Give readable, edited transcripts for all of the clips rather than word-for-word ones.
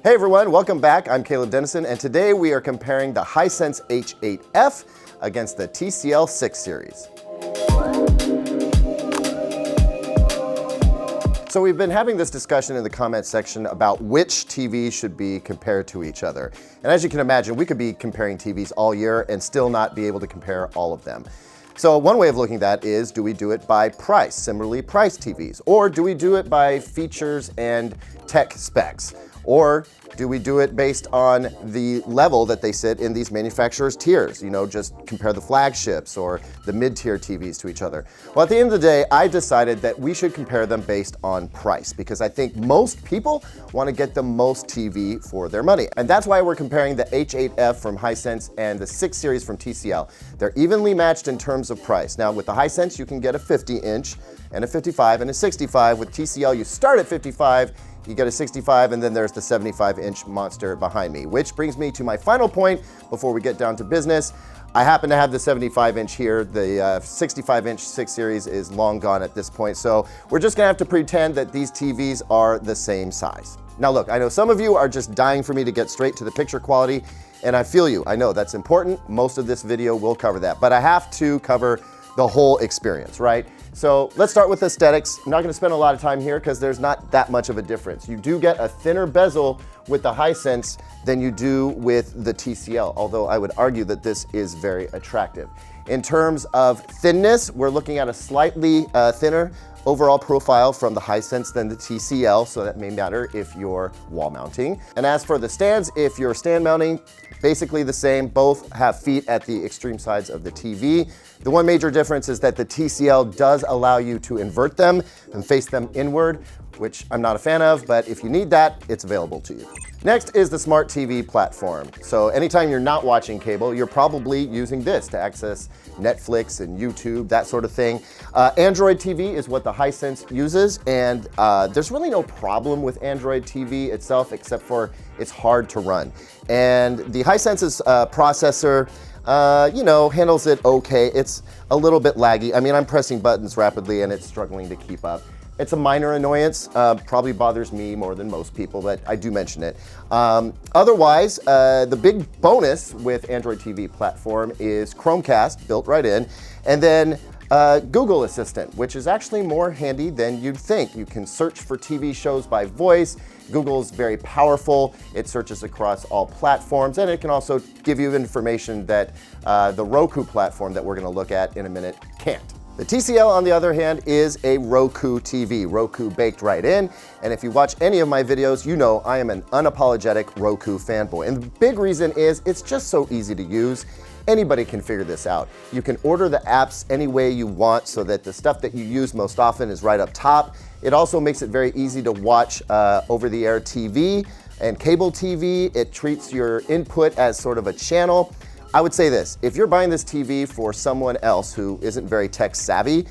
Hey everyone, welcome back. I'm Caleb Dennison, and today we are comparing the Hisense H8F against the TCL 6 series. So we've been having this discussion in the comment section about which TVs should be compared to each other. And as you can imagine, we could be comparing TVs all year and still not be able to compare all of them. So one way of looking at that is, do we do it by price, similarly priced TVs? Or do we do it by features and tech specs? Or do we do it based on the level that they sit in these manufacturers' tiers? You know, just compare the flagships or the mid-tier TVs to each other. Well, at the end of the day, I decided that we should compare them based on price because I think most people want to get the most TV for their money. And that's why we're comparing the H8F from Hisense and the 6 series from TCL. They're evenly matched in terms of price. Now, with the Hisense, you can get a 50-inch and a 55 and a 65. With TCL, you start at 55, you get a 65, and then there's the 75-inch monster behind me, which brings me to my final point before we get down to business. I happen to have the 75-inch here. The 65-inch 6 series is long gone at this point, so we're just gonna have to pretend that these TVs are the same size. Now look, I know some of you are just dying for me to get straight to the picture quality, and I feel you. I know that's important. Most of this video will cover that, but I have to cover the whole experience, right? So let's start with aesthetics. I'm not gonna spend a lot of time here because there's not that much of a difference. You do get a thinner bezel with the Hisense than you do with the TCL, although I would argue that this is very attractive. In terms of thinness, we're looking at a slightly thinner overall profile from the Hisense than the TCL, so that may matter if you're wall mounting. And as for the stands, if you're stand mounting, basically the same. Both have feet at the extreme sides of the TV. The one major difference is that the TCL does allow you to invert them and face them inward, which I'm not a fan of, but if you need that, it's available to you. Next is the Smart TV platform. So anytime you're not watching cable, you're probably using this to access Netflix and YouTube, that sort of thing. Android TV is what the Hisense uses, and there's really no problem with Android TV itself, except for it's hard to run. And the Hisense's processor, you know, handles it okay. It's a little bit laggy. I mean, I'm pressing buttons rapidly and it's struggling to keep up. It's a minor annoyance, probably bothers me more than most people, but I do mention it. Otherwise, the big bonus with Android TV platform is Chromecast built right in, and then Google Assistant, which is actually more handy than you'd think. You can search for TV shows by voice. Google's very powerful. It searches across all platforms, and it can also give you information that the Roku platform that we're gonna look at in a minute can't. The TCL, on the other hand, is a Roku TV, Roku baked right in. And if you watch any of my videos, you know I am an unapologetic Roku fanboy. And the big reason is it's just so easy to use. Anybody can figure this out. You can order the apps any way you want so that the stuff that you use most often is right up top. It also makes it very easy to watch over-the-air TV and cable TV. It treats your input as sort of a channel. I would say this, if you're buying this TV for someone else who isn't very tech savvy,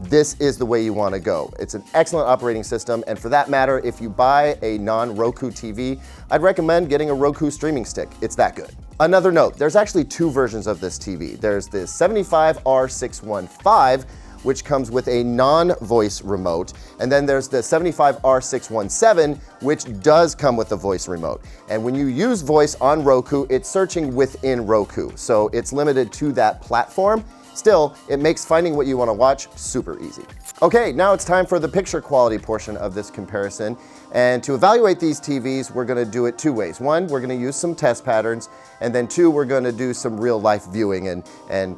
this is the way you want to go. It's an excellent operating system, and for that matter, if you buy a non-Roku TV, I'd recommend getting a Roku streaming stick. It's that good. Another note, there's actually 2 versions of this TV. There's the 75R615, which comes with a non-voice remote, and then there's the 75R617, which does come with a voice remote. And when you use voice on Roku, it's searching within Roku, so it's limited to that platform. Still, it makes finding what you want to watch super easy. Okay, now it's time for the picture quality portion of this comparison. And to evaluate these TVs, we're gonna do it 2 ways. 1, we're gonna use some test patterns, and then 2, we're gonna do some real life viewing and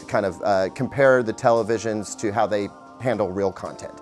kind of compare the televisions to how they handle real content.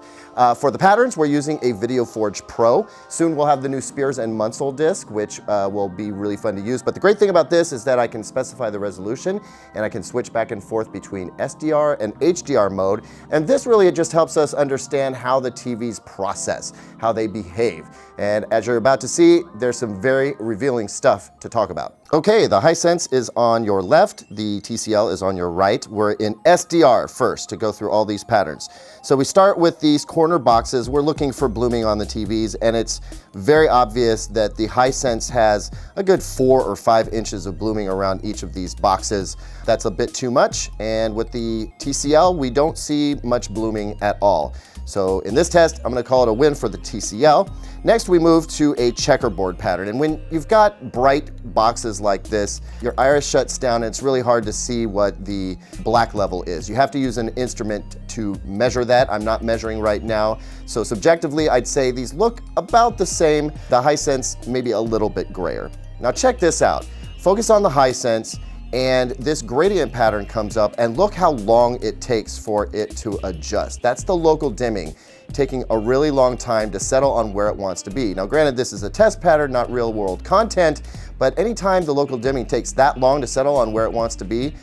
For the patterns, we're using a VideoForge Pro. Soon we'll have the new Spears and Munsell disc, which will be really fun to use. But the great thing about this is that I can specify the resolution and I can switch back and forth between SDR and HDR mode. And this really just helps us understand how the TVs process, how they behave. And as you're about to see, there's some very revealing stuff to talk about. Okay, the Hisense is on your left, the TCL is on your right. We're in SDR first to go through all these patterns. So we start with these corner corner boxes, we're looking for blooming on the TVs, and it's very obvious that the Hisense has a good 4 or 5 inches of blooming around each of these boxes. That's a bit too much, and with the TCL, we don't see much blooming at all. So in this test, I'm gonna call it a win for the TCL. Next, we move to a checkerboard pattern. And when you've got bright boxes like this, your iris shuts down and it's really hard to see what the black level is. You have to use an instrument to measure that. I'm not measuring right now. So subjectively, I'd say these look about the same. The Hisense maybe a little bit grayer. Now check this out. Focus on the Hisense, and this gradient pattern comes up, and look how long it takes for it to adjust. That's the local dimming, taking a really long time to settle on where it wants to be. Now granted, this is a test pattern, not real world content, but anytime the local dimming takes that long to settle on where it wants to be,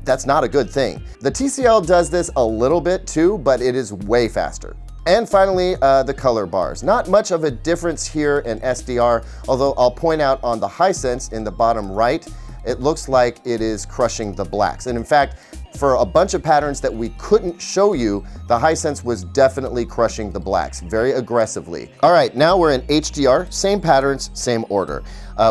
that's not a good thing. The TCL does this a little bit too, but it is way faster. And finally, the color bars. Not much of a difference here in SDR, although I'll point out on the Hisense in the bottom right, it looks like it is crushing the blacks. And in fact, for a bunch of patterns that we couldn't show you, the Hisense was definitely crushing the blacks very aggressively. All right, now we're in HDR, same patterns, same order.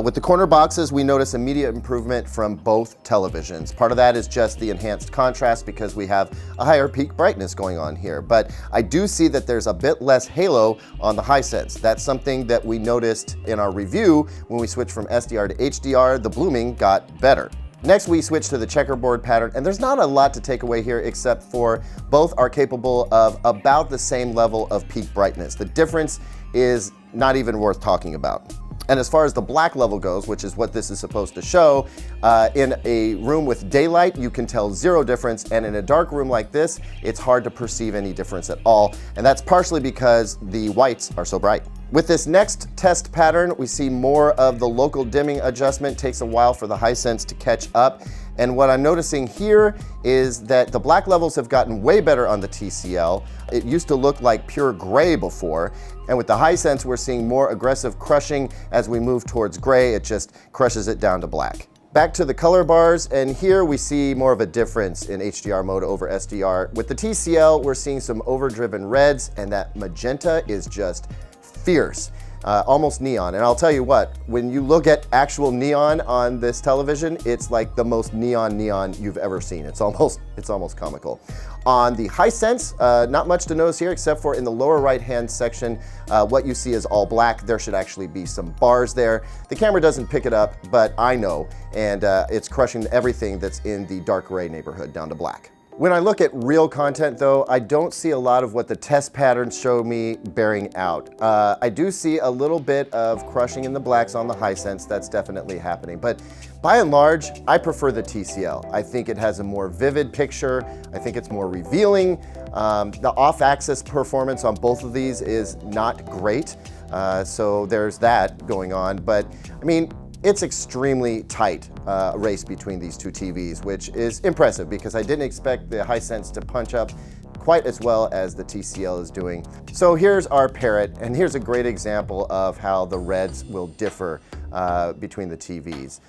With the corner boxes, we notice immediate improvement from both televisions. Part of that is just the enhanced contrast because we have a higher peak brightness going on here. But I do see that there's a bit less halo on the Hisense. That's something that we noticed in our review when we switched from SDR to HDR. The blooming got better. Next, we switch to the checkerboard pattern, and there's not a lot to take away here except for both are capable of about the same level of peak brightness. The difference is not even worth talking about. And as far as the black level goes, which is what this is supposed to show, in a room with daylight, you can tell zero difference, and in a dark room like this, it's hard to perceive any difference at all, and that's partially because the whites are so bright. With this next test pattern, we see more of the local dimming adjustment. Takes a while for the Hisense to catch up. And what I'm noticing here is that the black levels have gotten way better on the TCL. It used to look like pure gray before. And with the Hisense, we're seeing more aggressive crushing. As we move towards gray, it just crushes it down to black. Back to the color bars, and here we see more of a difference in HDR mode over SDR. With the TCL, we're seeing some overdriven reds, and that magenta is just fierce, almost neon. And I'll tell you what, when you look at actual neon on this television, it's like the most neon you've ever seen. It's almost comical. On the Hisense, not much to notice here except for in the lower right-hand section, what you see is all black. There should actually be some bars there. The camera doesn't pick it up, but I know, and it's crushing everything that's in the dark gray neighborhood down to black. When I look at real content though, I don't see a lot of what the test patterns show me bearing out. I do see a little bit of crushing in the blacks on the Hisense. That's definitely happening. But by and large, I prefer the TCL. I think it has a more vivid picture. I think it's more revealing. The off-axis performance on both of these is not great. So there's that going on. But I mean, it's extremely tight race between these two TVs, which is impressive because I didn't expect the Hisense to punch up quite as well as the TCL is doing. So here's our parrot, and here's a great example of how the reds will differ between the TVs.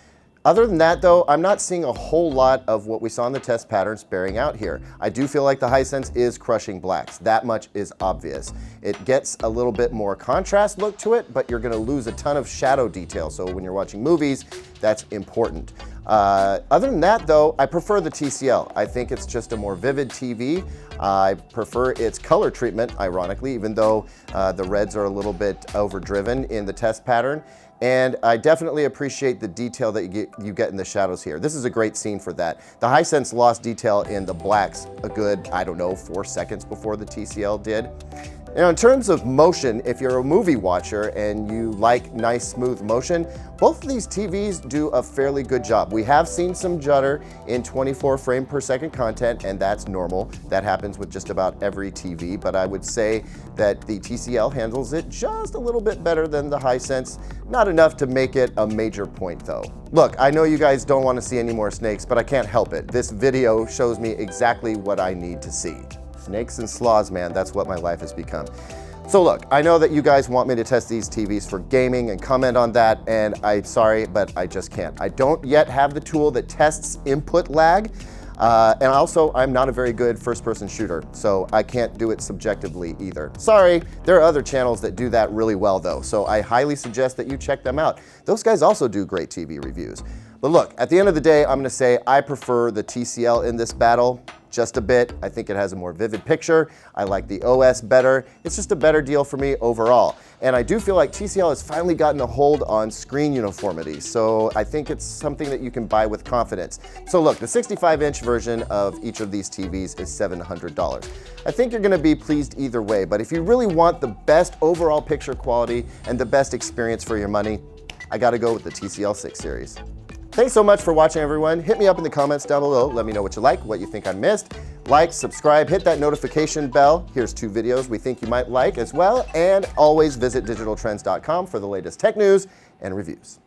Other than that though, I'm not seeing a whole lot of what we saw in the test patterns bearing out here. I do feel like the Hisense is crushing blacks. That much is obvious. It gets a little bit more contrast look to it, but you're gonna lose a ton of shadow detail. So when you're watching movies, that's important. Other than that though, I prefer the TCL. I think it's just a more vivid TV. I prefer its color treatment, ironically, even though the reds are a little bit overdriven in the test pattern. And I definitely appreciate the detail that you get in the shadows here. This is a great scene for that. The Hisense lost detail in the blacks a good, I don't know, 4 seconds before the TCL did. Now, in terms of motion, if you're a movie watcher and you like nice, smooth motion, both of these TVs do a fairly good job. We have seen some judder in 24 frame per second content, and that's normal. That happens with just about every TV, but I would say that the TCL handles it just a little bit better than the Hisense. Not enough to make it a major point though. Look, I know you guys don't want to see any more snakes, but I can't help it. This video shows me exactly what I need to see. Snakes and sloths, man, that's what my life has become. So look, I know that you guys want me to test these TVs for gaming and comment on that, and I'm sorry, but I just can't. I don't yet have the tool that tests input lag. And also, I'm not a very good first-person shooter, so I can't do it subjectively either. Sorry, there are other channels that do that really well though, so I highly suggest that you check them out. Those guys also do great TV reviews. But look, at the end of the day, I'm gonna say I prefer the TCL in this battle just a bit. I think it has a more vivid picture. I like the OS better. It's just a better deal for me overall. And I do feel like TCL has finally gotten a hold on screen uniformity, so I think it's something that you can buy with confidence. So look, the 65-inch version of each of these TVs is $700. I think you're gonna be pleased either way, but if you really want the best overall picture quality and the best experience for your money, I gotta go with the TCL 6 series. Thanks so much for watching, everyone. Hit me up in the comments down below. Let me know what you like, what you think I missed. Like, subscribe, hit that notification bell. Here's 2 videos we think you might like as well. And always visit digitaltrends.com for the latest tech news and reviews.